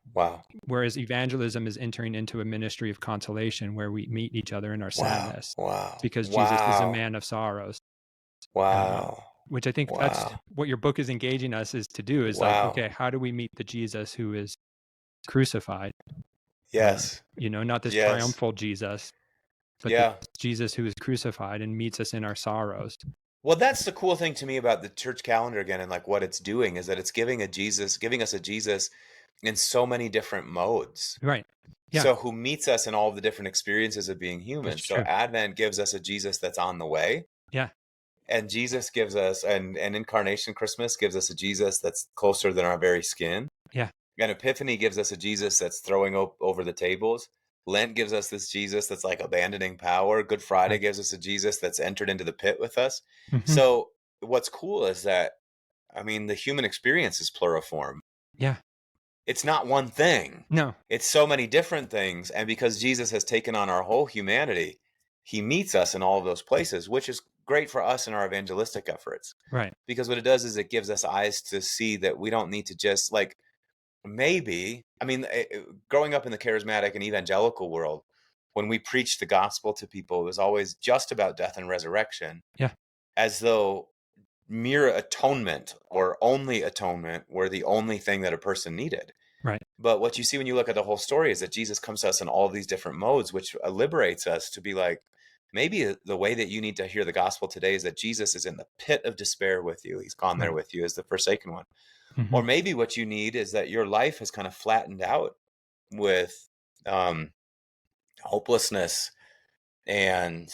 whereas evangelism is entering into a ministry of consolation where we meet each other in our sadness. Because Jesus is a man of sorrows. Which I think that's what your book is engaging us is to do, is like, okay, how do we meet the Jesus who is crucified? Yes. Not this triumphal Jesus, but the Jesus who is crucified and meets us in our sorrows. Well, that's the cool thing to me about the church calendar again, and like what it's doing is that it's giving us a Jesus in so many different modes. Right. Yeah. So who meets us in all of the different experiences of being human. So Advent gives us a Jesus that's on the way. Yeah. And Jesus gives us, and Incarnation Christmas gives us a Jesus that's closer than our very skin. Yeah. And Epiphany gives us a Jesus that's throwing over the tables. Lent gives us this Jesus that's like abandoning power. Good Friday gives us a Jesus that's entered into the pit with us. So what's cool is that, the human experience is pluriform. Yeah. It's not one thing. No. It's so many different things. And because Jesus has taken on our whole humanity, he meets us in all of those places, which is great for us in our evangelistic efforts. Right. Because what it does is it gives us eyes to see that we don't need to just like, growing up in the charismatic and evangelical world, when we preached the gospel to people, it was always just about death and resurrection. Yeah. As though mere atonement or only atonement were the only thing that a person needed. Right. But what you see when you look at the whole story is that Jesus comes to us in all these different modes, which liberates us to be like, maybe the way that you need to hear the gospel today is that Jesus is in the pit of despair with you. He's gone there with you as the forsaken one. Or maybe what you need is that your life has kind of flattened out with hopelessness and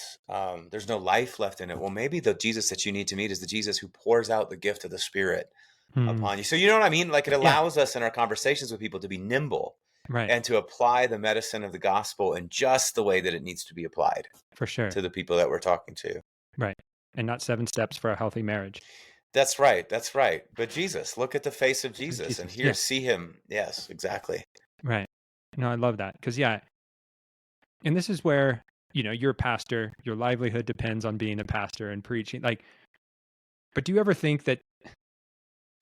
there's no life left in it. Well, maybe the Jesus that you need to meet is the Jesus who pours out the gift of the Spirit upon you. So you know what I mean? Like it allows us in our conversations with people to be nimble and to apply the medicine of the gospel in just the way that it needs to be applied. For sure. To the people that we're talking to. Right. And not 7 steps for a healthy marriage. That's right. That's right. But Jesus, look at the face of Jesus and here see him. Yes, exactly. Right. No, I love that. Because, and this is where, you're a pastor, your livelihood depends on being a pastor and preaching. But do you ever think that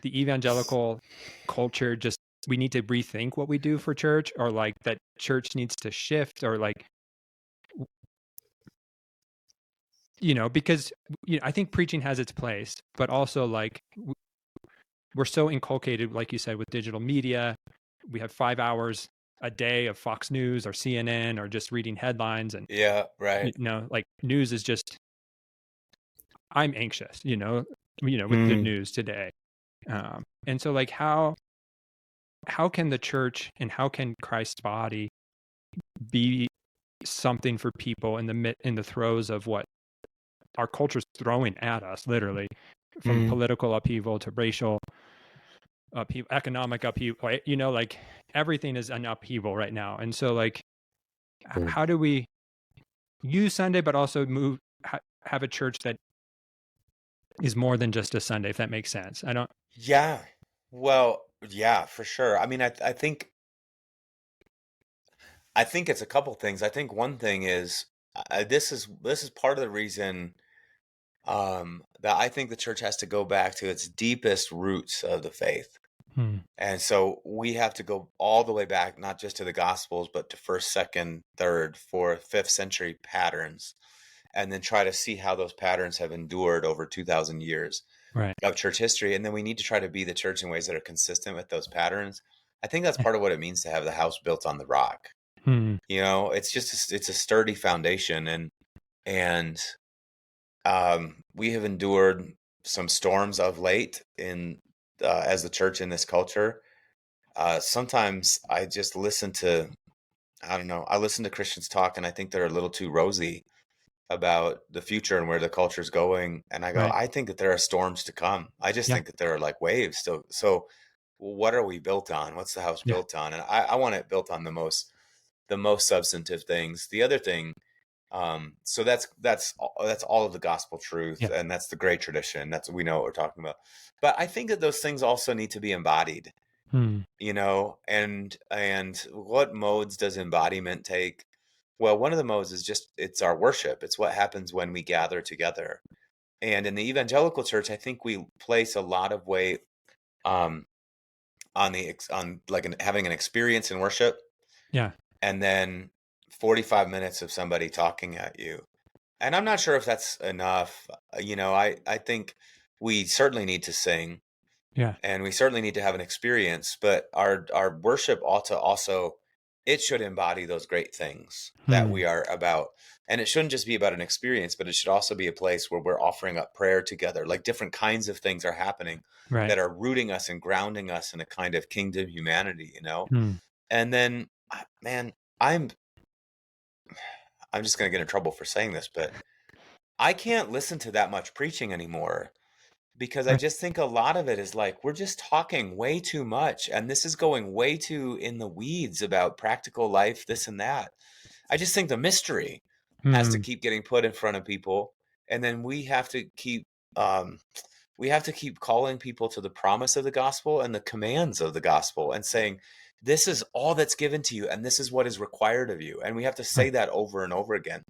the evangelical culture we need to rethink what we do for church, or like that church needs to shift, or like, because I think preaching has its place, but also like we're so inculcated, like you said, with digital media. We have 5 hours a day of Fox News or CNN or just reading headlines, and like news is just. I'm anxious, with the news today. And so like how can the church and how can Christ's body be something for people in the throes of what our culture's throwing at us, literally, from political upheaval to racial upheaval, economic upheaval, right? Like everything is an upheaval right now. And so like, how do we use Sunday, but also have a church that is more than just a Sunday, if that makes sense? Yeah. Well, yeah, for sure. I mean, I think it's a couple things. I think one thing is this is part of the reason that I think the church has to go back to its deepest roots of the faith. And so we have to go all the way back, not just to the Gospels, but to first, second, third, fourth, fifth century patterns, and then try to see how those patterns have endured over 2,000 years Right. of church history. And then we need to try to be the church in ways that are consistent with those patterns. I think that's part of what it means to have the house built on the rock. It's just it's a sturdy foundation, and we have endured some storms of late in as the church in this culture. Sometimes I just listen to Christians talk, and I think they're a little too rosy about the future and where the culture is going. And I go, Right. I think that there are storms to come. I just think that there are like waves still. So what are we built on? What's the house built on? And I want it built on the most substantive things. The other thing, so that's all of the gospel truth, and that's the great tradition. We know what we're talking about. But I think that those things also need to be embodied. And what modes does embodiment take? Well, one of the modes is just, it's our worship. It's what happens when we gather together. And in the evangelical church, I think we place a lot of weight on having an experience in worship. Yeah. And then 45 minutes of somebody talking at you. And I'm not sure if that's enough. I think we certainly need to sing. Yeah. And we certainly need to have an experience, but our worship ought to also, it should embody those great things that we are about. And it shouldn't just be about an experience, but it should also be a place where we're offering up prayer together. Like different kinds of things are happening that are rooting us and grounding us in a kind of kingdom humanity, And then, man, I'm just going to get in trouble for saying this, but I can't listen to that much preaching anymore. Because I just think a lot of it is like, we're just talking way too much. And this is going way too in the weeds about practical life, this and that. I just think the mystery has to keep getting put in front of people. And then we have to keep calling people to the promise of the gospel and the commands of the gospel and saying, this is all that's given to you. And this is what is required of you. And we have to say that over and over again.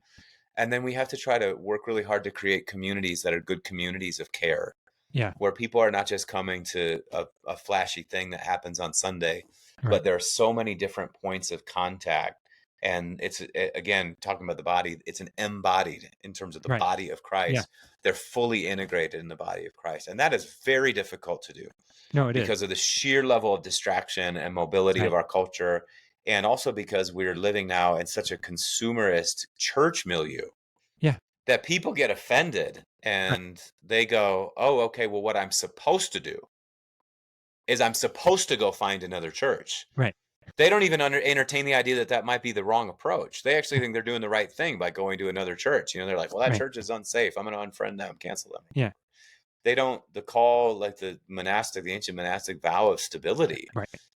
And then we have to try to work really hard to create communities that are good communities of care. Yeah. Where people are not just coming to a flashy thing that happens on Sunday, but there are so many different points of contact. And it's, again, talking about the body, it's an embodied in terms of the body of Christ. Yeah. They're fully integrated in the body of Christ. And that is very difficult to do. No, it is. Because of the sheer level of distraction and mobility of our culture. And also because we're living now in such a consumerist church milieu. Yeah. That people get offended and they go, oh, okay, well, what I'm supposed to do is I'm supposed to go find another church. Right. They don't even entertain the idea that might be the wrong approach. They actually think they're doing the right thing by going to another church. They're like, well, that church is unsafe. I'm going to unfriend them, cancel them. Yeah. They don't, the call, like the ancient monastic vow of stability,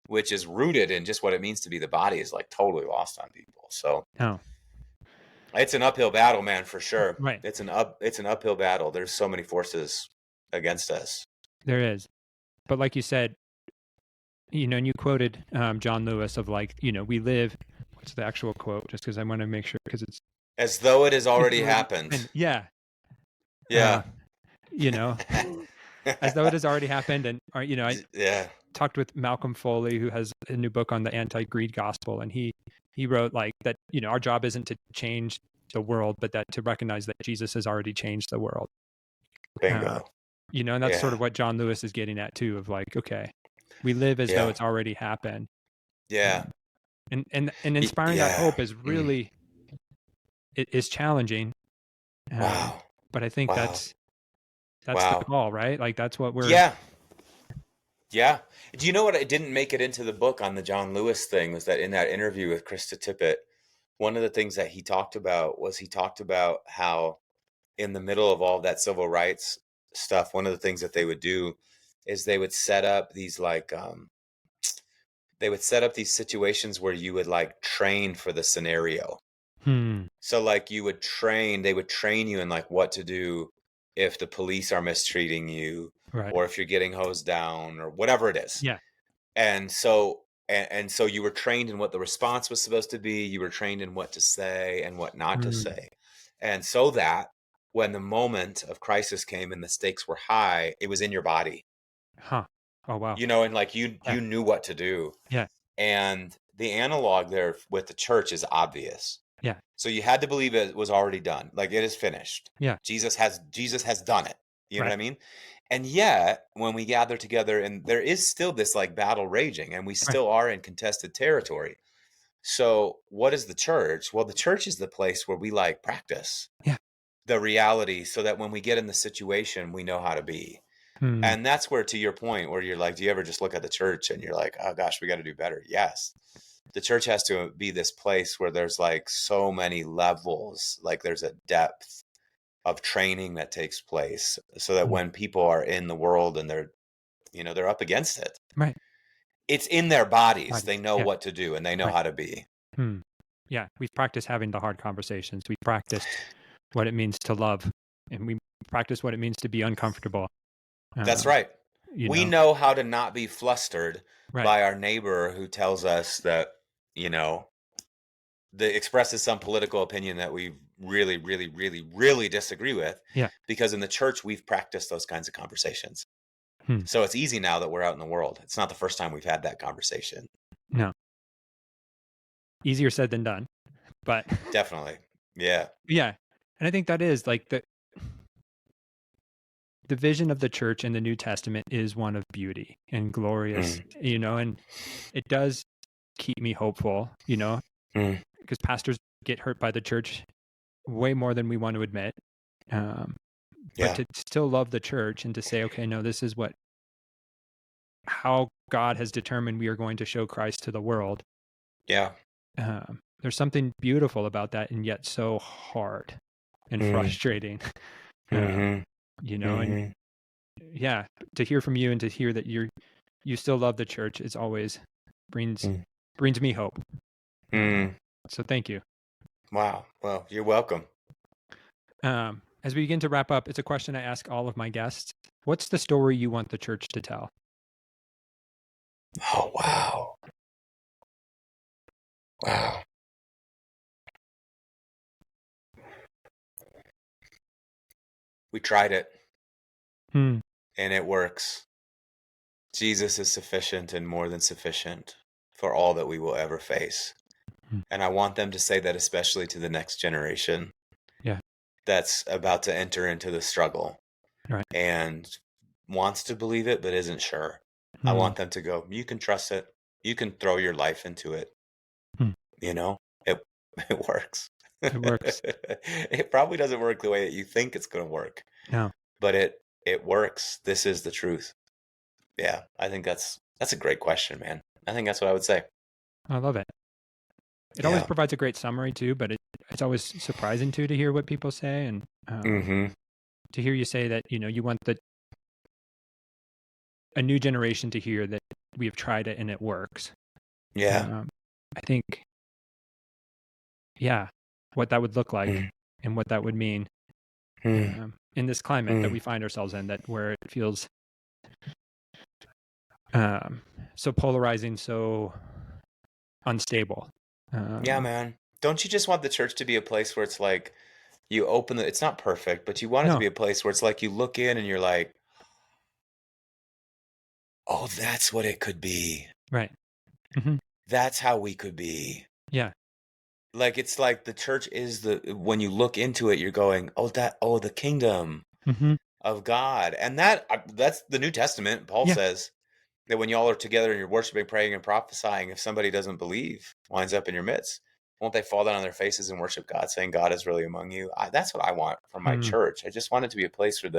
which is rooted in just what it means to be the body, is like totally lost on people. So, it's an uphill battle, man, for sure. Right. It's an uphill battle. There's so many forces against us. There is. But like you said, and you quoted John Lewis of like, we live, what's the actual quote? Just because I want to make sure, because it's as though it has already happened. Yeah. Yeah. As though it has already happened. And, I talked with Malcolm Foley, who has a new book on the anti-greed gospel. And he wrote like that, our job isn't to change the world, but that to recognize that Jesus has already changed the world. Bingo. And that's sort of what John Lewis is getting at too, of like, okay, we live as though it's already happened. Yeah. And inspiring that hope is really, it is challenging. Wow. But I think that's that's the Wow. call, right? Like that's what we're Yeah. Yeah. Do you know what? It didn't make it into the book on the John Lewis thing was that in that interview with Krista Tippett, one of the things that he talked about was he talked about how in the middle of all that civil rights stuff, one of the things that they would do is they would set up these they would set up these situations where you would like train for the scenario. So like they would train you in like what to do if the police are mistreating you right. or if you're getting hosed down or whatever it is. Yeah. And so and so you were trained in what the response was supposed to be, you were trained in what to say and what not to say. And so that when the moment of crisis came and the stakes were high, it was in your body. Huh. Oh wow. And like you knew what to do. Yeah. And the analog there with the church is obvious. Yeah. So you had to believe it was already done. Like it is finished. Yeah. Jesus has done it. You know Right. what I mean? And yet when we gather together and there is still this like battle raging and we Right. still are in contested territory. So what is the church? Well, the church is the place where we like practice the reality so that when we get in the situation, we know how to be. And that's where, to your point, where you're like, do you ever just look at the church and you're like, oh gosh, we got to do better? Yes. The church has to be this place where there's like so many levels, like there's a depth of training that takes place so that when people are in the world and they're up against it, Right. it's in their bodies. They know Yeah. what to do and they know Right. how to be. Yeah. We've practiced having the hard conversations. We've practiced what it means to love, and we practice what it means to be uncomfortable. That's right. We know how to not be flustered by our neighbor who tells us that, that expresses some political opinion that we really, really, really, really disagree with. Yeah. Because in the church, we've practiced those kinds of conversations. So it's easy now that we're out in the world. It's not the first time we've had that conversation. No. Easier said than done, but definitely. Yeah. Yeah. And I think that is like the vision of the church in the New Testament is one of beauty and glorious, and it does keep me hopeful, because pastors get hurt by the church way more than we want to admit. But to still love the church and to say, okay, no, this is how God has determined we are going to show Christ to the world. Yeah. There's something beautiful about that, and yet so hard and frustrating. And yeah, to hear from you and to hear that you still love the church is always brings me hope. So thank you. Wow. Well, you're welcome. As we begin to wrap up, it's a question I ask all of my guests. What's the story you want the church to tell? Oh, wow. Wow. We tried it. And it works. Jesus is sufficient and more than sufficient for all that we will ever face. And I want them to say that especially to the next generation. Yeah. That's about to enter into the struggle. Right. And wants to believe it, but isn't sure. I want them to go, you can trust it. You can throw your life into it. It works. It works. It probably doesn't work the way that you think it's going to work. No. But it works. This is the truth. Yeah, I think that's a great question, man. I think that's what I would say. I love it. It always provides a great summary too, but it's always surprising to hear what people say, and to hear you say that you want a new generation to hear that we have tried it and it works. Yeah. I think, what that would look like and what that would mean in this climate that we find ourselves in, that where it feels so polarizing, so unstable. Yeah, man. Don't you just want the church to be a place where it's like you open it's not perfect, but you want it to be a place where it's like you look in and you're like, oh, that's what it could be. Right. That's how we could be. Yeah. Like, it's like the church is when you look into it, you're going, the kingdom of God. And that's the New Testament. Paul says that when y'all are together and you're worshiping, praying, and prophesying, if somebody doesn't believe, winds up in your midst, won't they fall down on their faces and worship God, saying God is really among you? That's what I want from my church. I just want it to be a place where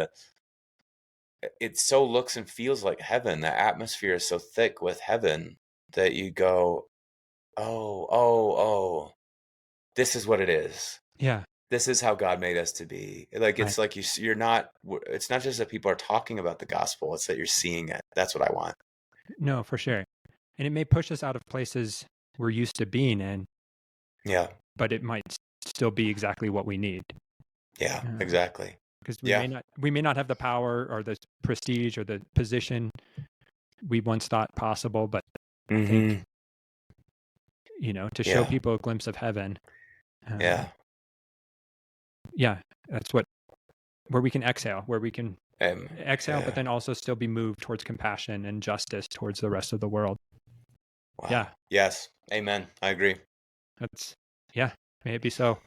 it so looks and feels like heaven. The atmosphere is so thick with heaven that you go, oh, this is what it is. Yeah. This is how God made us to be. Like, Right. it's like you're not, it's not just that people are talking about the gospel, it's that you're seeing it. That's what I want. No, for sure. And it may push us out of places we're used to being in, Yeah. but it might still be exactly what we need. Yeah, exactly. Because Yeah. we may not have the power or the prestige or the position we once thought possible, but I think, to show Yeah. people a glimpse of heaven. Yeah. Yeah, that's where we can exhale, Yeah. but then also still be moved towards compassion and justice towards the rest of the world. Wow. Yeah, Yes. Amen. I agree. yeah, may it be so.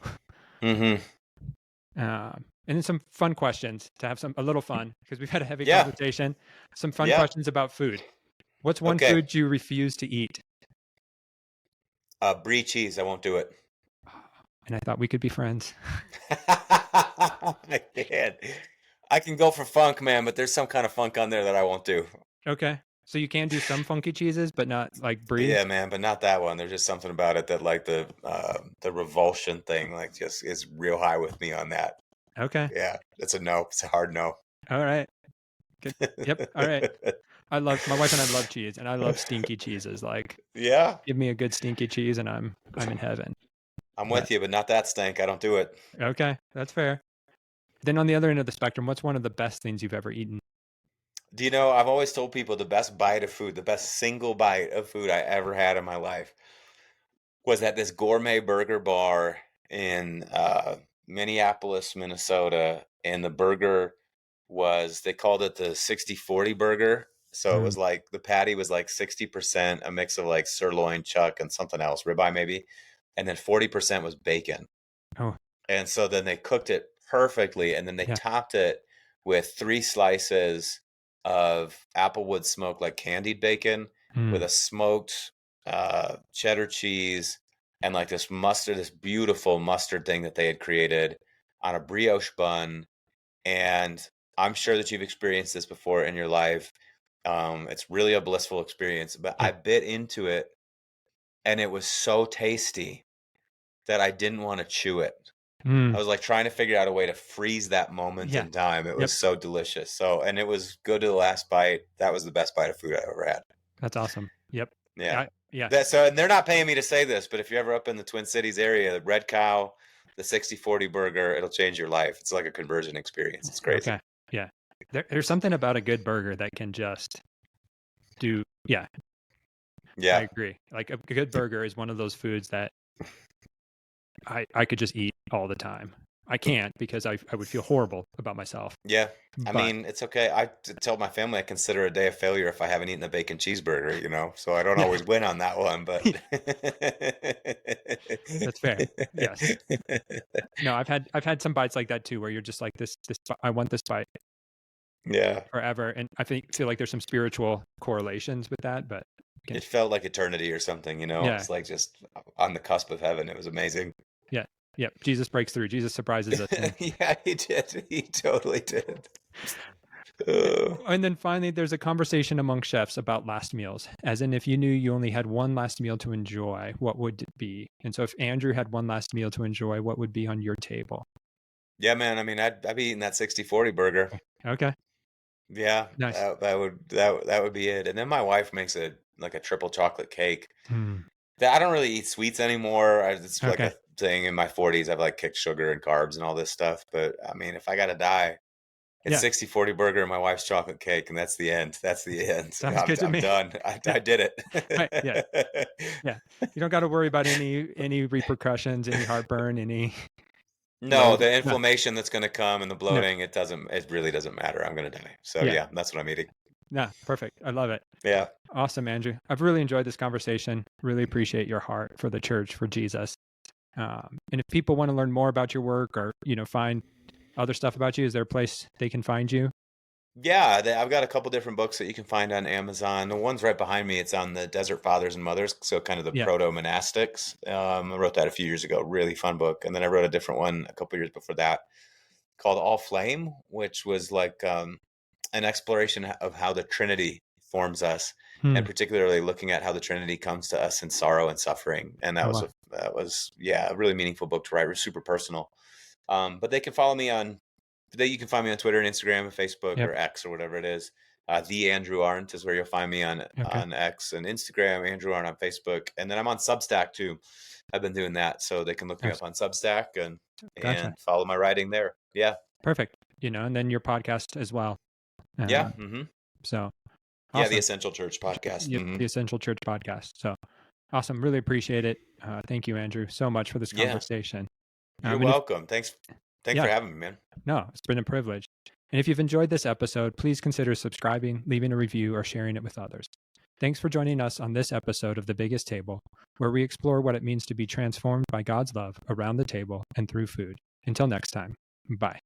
Mm-hmm. And then some fun questions to have a little fun because we've had a heavy Yeah. conversation. Some fun Yeah. questions about food. What's one Okay. food you refuse to eat? Brie cheese. I won't do it. And I thought we could be friends. I can. I can go for funk, man, but there's some kind of funk on there that I won't do. Okay. So you can do some funky cheeses, but not like brie? Yeah, man, but not that one. There's just something about it that, like, the revulsion thing, like, just is real high with me on that. Okay. Yeah, it's a no. It's a hard no. All right. Good. Yep. All right. My wife and I love cheese, and I love stinky cheeses. Like, Yeah, give me a good stinky cheese, and I'm in heaven. I'm But with you, but not that stank. I don't do it. okay, that's fair. Then on the other end of the spectrum, what's one of the best things you've ever eaten? Do you know, I've always told people the best bite of food, the best single bite of food I ever had in my life was at this gourmet burger bar in Minneapolis, Minnesota. And the burger was, they called it the 60-40 burger. So it Mm. was like the patty was like 60% a mix of like sirloin, chuck, and something else, ribeye maybe. And then 40% was bacon. Oh, And so then they cooked it perfectly. And then they yeah. topped it with 3 slices of applewood smoked, like candied bacon, with Mm. a smoked cheddar cheese and like this beautiful mustard thing that they had created on a brioche bun. And I'm sure that you've experienced this before in your life. It's really a blissful experience, but Yeah. I bit into it and it was so tasty that I didn't want to chew it. I Mm. was like trying to figure out a way to freeze that moment Yeah. in time. It Yep. was so delicious. So, and it was good to the last bite. That was the best bite of food I ever had. That's awesome. Yep. Yeah. Yeah. So, and they're not paying me to say this, but if you're ever up in the Twin Cities area, the Red Cow, the 60-40 burger, it'll change your life. It's like a conversion experience. It's crazy. Okay. Yeah. There's something about a good burger that can just do. Yeah. Yeah. I agree. Like a good burger is one of those foods that I could just eat all the time. I can't because I would feel horrible about myself. Yeah. I But mean, it's okay. I tell my family I consider a day a failure if I haven't eaten a bacon cheeseburger, so I don't yeah, always win on that one, but that's fair. Yes. No, I've had some bites like that too, where you're just like this I want this bite Yeah. forever, and I feel like there's some spiritual correlations with that. But It felt like eternity or something, yeah, It's like just on the cusp of heaven. It was amazing. yeah. Jesus breaks through. Jesus surprises us. Yeah, he did. He totally did. Uh, And then finally, there's a conversation among chefs about last meals, as in if you knew you only had one last meal to enjoy, what would it be? And so if Andrew had one last meal to enjoy, what would be on your table? yeah, man. I mean, I'd be eating that 60-40 burger. Okay, Yeah, nice. that would be it. And then my wife makes a triple chocolate cake. Hmm. I don't really eat sweets anymore. It's like Okay, a thing in my 40s. I've like kicked sugar and carbs and all this stuff. But I mean, if I gotta die, it's yeah, 60-40 burger and my wife's chocolate cake, and that's the end. That's the end. sounds good to I'm me. done. Yeah, I did right. Yeah, it. yeah. You don't got to worry about any repercussions, any heartburn, any No, bloat. the No, inflammation that's gonna come and the no. bloating, it really doesn't matter. I'm gonna die. So Yeah, yeah, that's what I'm eating. no. Perfect. I love it. Yeah. Awesome, Andrew. I've really enjoyed this conversation. Really appreciate your heart for the church, for Jesus. And if people want to learn more about your work or find other stuff about you, is there a place they can find you? Yeah, I've got a couple different books that you can find on Amazon. The one's right behind me. It's on the Desert Fathers and Mothers, so kind of the Yeah. proto monastics. I wrote that a few years ago. Really fun book. And then I wrote a different one a couple years before that called All Flame, which was like an exploration of how the Trinity forms us, and particularly looking at how the Trinity comes to us in sorrow and suffering. And that Oh, was wow. a really meaningful book to write. It was super personal. But they can follow me you can find me on Twitter and Instagram and Facebook Yep. or X or whatever it is. The Andrew Arndt is where you'll find me on X and Instagram, Andrew Arndt on Facebook. And then I'm on Substack too. I've been doing that. So they can look me up on Substack Gotcha. and follow my writing there. Yeah. Perfect. And then your podcast as well. Yeah. So Yeah. awesome. The Essential Church podcast. The Essential Church podcast. So awesome. Really appreciate it. Thank you, Andrew, so much for this conversation. You're welcome. Thanks for having me, man. No, it's been a privilege. And if you've enjoyed this episode, please consider subscribing, leaving a review, or sharing it with others. Thanks for joining us on this episode of The Biggest Table, where we explore what it means to be transformed by God's love around the table and through food. Until next time, bye.